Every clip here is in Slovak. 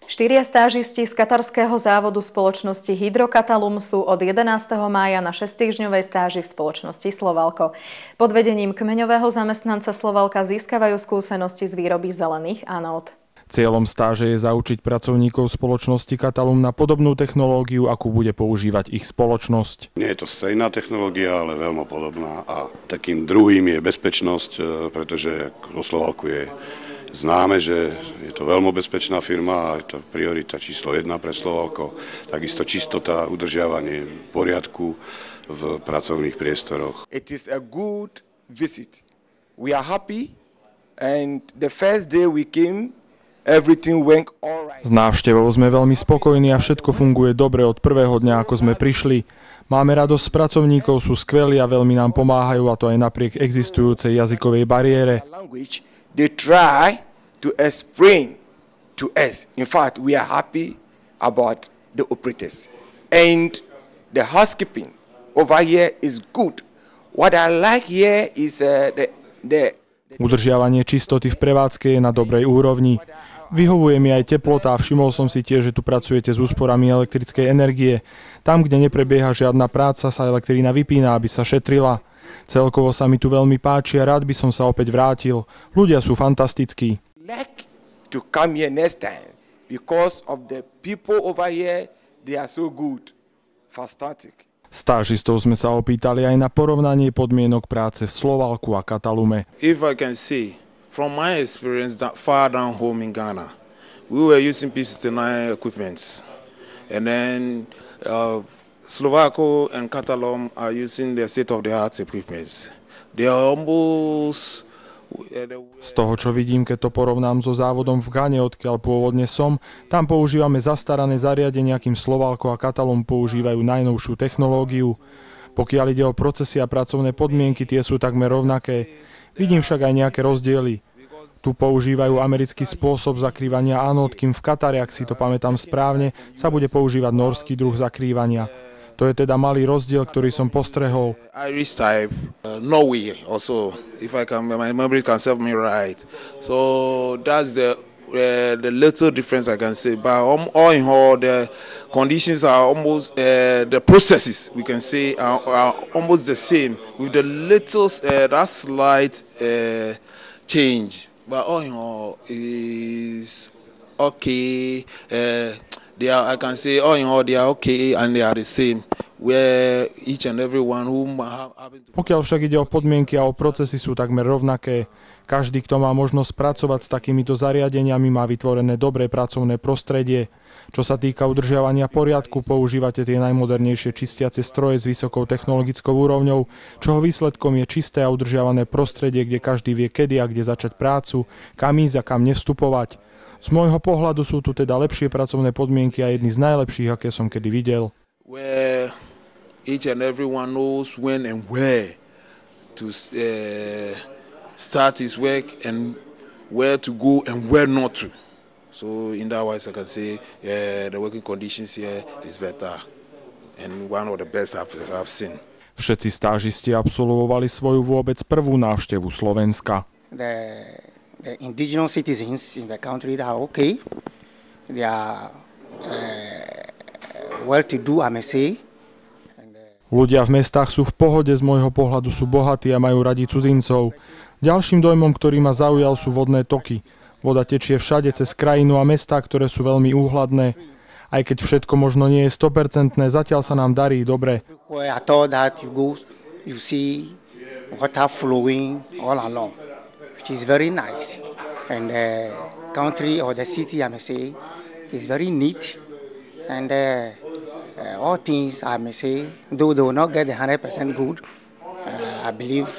Štyria stážisti z katarského závodu spoločnosti Hydrokatalum sú od 11. mája na 6-týždňovej stáži v spoločnosti Slovalco. Pod vedením kmeňového zamestnanca Slovalka získavajú skúsenosti z výroby zelených anód. Cieľom stáže je zaučiť pracovníkov spoločnosti Katalum na podobnú technológiu, akú bude používať ich spoločnosť. Nie je to stejná technológia, ale veľmi podobná a takým druhým je bezpečnosť, pretože vo Slovalku je známe, že je to veľmi bezpečná firma a je to priorita číslo 1 pre Slovalko. Takisto čistota, udržiavanie poriadku v pracovných priestoroch. It is a good visit. We are happy and the first day we came, everything went all right. S návštevou sme veľmi spokojní a všetko funguje dobre od prvého dňa, ako sme prišli. Máme radosť z pracovníkov, sú skvelí a veľmi nám pomáhajú, a to aj napriek existujúcej jazykovej bariére. They try to explain to us. In fact, we are happy about the operators. And the housekeeping over here is good. What I like here is Udržiavanie čistoty v prevádzke je na dobrej úrovni. Vyhovuje mi aj teplota a všimol som si tiež, že tu pracujete s úsporami elektrickej energie. Tam, kde neprebieha žiadna práca, sa elektrina vypína, aby sa šetrila. Celkovo sa mi tu veľmi páči a rád by som sa opäť vrátil. Ľudia sú fantastickí. To come here next time because of the people over here, they are so good. Fantastic. Stážistov sme sa opýtali aj na porovnanie podmienok práce v Slovalku a Katalume. If I can say, from my experience far down home in Ghana, we were using P69 equipments, and then Slovalco and Katalum are using the state-of-the-art equipment. They are almost... Z toho, čo vidím, keď to porovnám so závodom v Ghane, odkiaľ pôvodne som, tam používame zastarané zariadenia, kým Slovalco a Katalum používajú najnovšiu technológiu. Pokiaľ ide o procesy a pracovné podmienky, tie sú takmer rovnaké. Vidím však aj nejaké rozdiely. Tu používajú americký spôsob zakrývania anód, kým v Katare, ak si to pamätám správne, sa bude používať norský druh zakrývania. To je teda malý rozdiel, ktorý som postrehol. Irish type, Norway also, if I can, my memory can serve me right. So that's the little difference I can say. But all in all, the conditions are almost, the processes we can say are almost the same with the little, that slight change. But all in all is okay. They are, I can say, all in all, they are okay and they are the same. Where each and every one whom Pokiaľ však ide o podmienky a o procesy, sú takmer rovnaké. Každý, kto má možnosť pracovať s takýmito zariadeniami, má vytvorené dobré pracovné prostredie. Čo sa týka udržiavania poriadku, používate tie najmodernejšie čistiace stroje s vysokou technologickou úrovňou, čoho výsledkom je čisté a udržiavané prostredie, kde každý vie kedy a kde začať prácu, kam ísť a kam nevstupovať. Z môjho pohľadu sú tu teda lepšie pracovné podmienky a jedny z najlepších, aké som kedy videl. Where each and everyone knows when and where to start his work and where to go and where not to. So in that wise I can say the working conditions here is better and one of the best I've seen. Všetci stážisti absolvovali svoju vôbec prvú návštevu Slovenska. The indigenous citizens in the country are okay. They are well-to-do, I may say. Ľudia v mestách sú v pohode, z môjho pohľadu sú bohatí a majú radi cudzincov. Ďalším dojmom, ktorý ma zaujal, sú vodné toky. Voda tečie všade cez krajinu a mestá, ktoré sú veľmi úhladné. Aj keď všetko možno nie je 100%, zatiaľ sa nám darí dobre. I thought that you see water flowing all along, which is very nice. And the country or the city, I may say, is very neat. And all things, I may say, though they will not get 100% good, I believe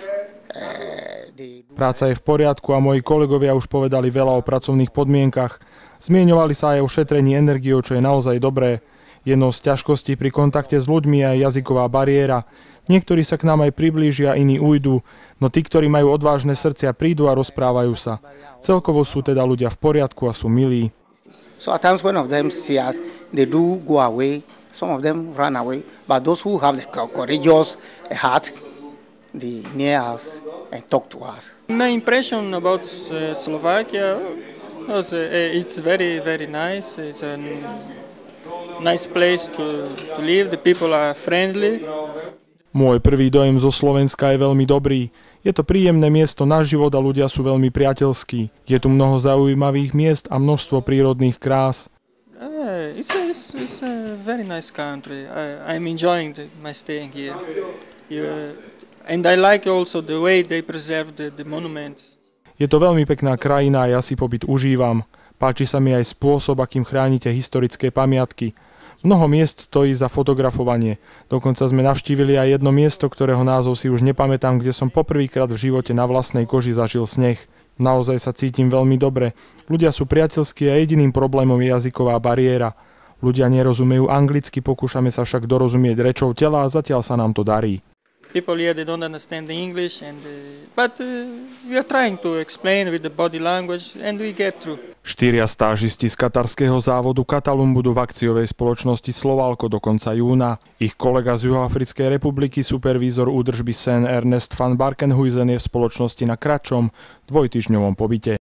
Práca je v poriadku a moji kolegovia už povedali veľa o pracovných podmienkach. Zmieňovali sa aj o šetrení energiou, čo je naozaj dobré. Jednou z ťažkostí pri kontakte s ľuďmi je aj jazyková bariéra. Niektorí sa k nám aj priblížia, iní ujdu, no tí, ktorí majú odvážne srdcia, prídu a rozprávajú sa. Celkovo sú teda ľudia v poriadku a sú milí. So at times one of them see us, they do go away, some of them run away, but those who have the courageous heart, they near us and talk to us. My impression about Slovakia, It's very, very nice. It's a nice place to live. The people are friendly. Môj prvý dojem zo Slovenska je veľmi dobrý. Je to príjemné miesto na život a ľudia sú veľmi priateľskí. Je tu mnoho zaujímavých miest a množstvo prírodných krás. It's a very nice country. I'm enjoying my staying here. And I like also the way they preserve the monuments. Je to veľmi pekná krajina a ja si pobyt užívam. Páči sa mi aj spôsob, akým chránite historické pamiatky. Mnoho miest stojí za fotografovanie. Dokonca sme navštívili aj jedno miesto, ktorého názov si už nepamätám, kde som poprvýkrát v živote na vlastnej koži zažil sneh. Naozaj sa cítim veľmi dobre. Ľudia sú priateľskí a jediným problémom je jazyková bariéra. Ľudia nerozumejú anglicky, pokúšame sa však dorozumieť rečou tela a zatiaľ sa nám to darí. People here, they don't understand the English, but we are trying to explain with the body language and we get through. 4 stážisti z katarského závodu Qatalum budú v akciovej spoločnosti Slovalco do konca júna. Ich kolega z Juhoafrickej republiky, supervízor údržby Sen Ernest van Barkenhuizen, je v spoločnosti na kratšom dvojtýždňovom pobyte.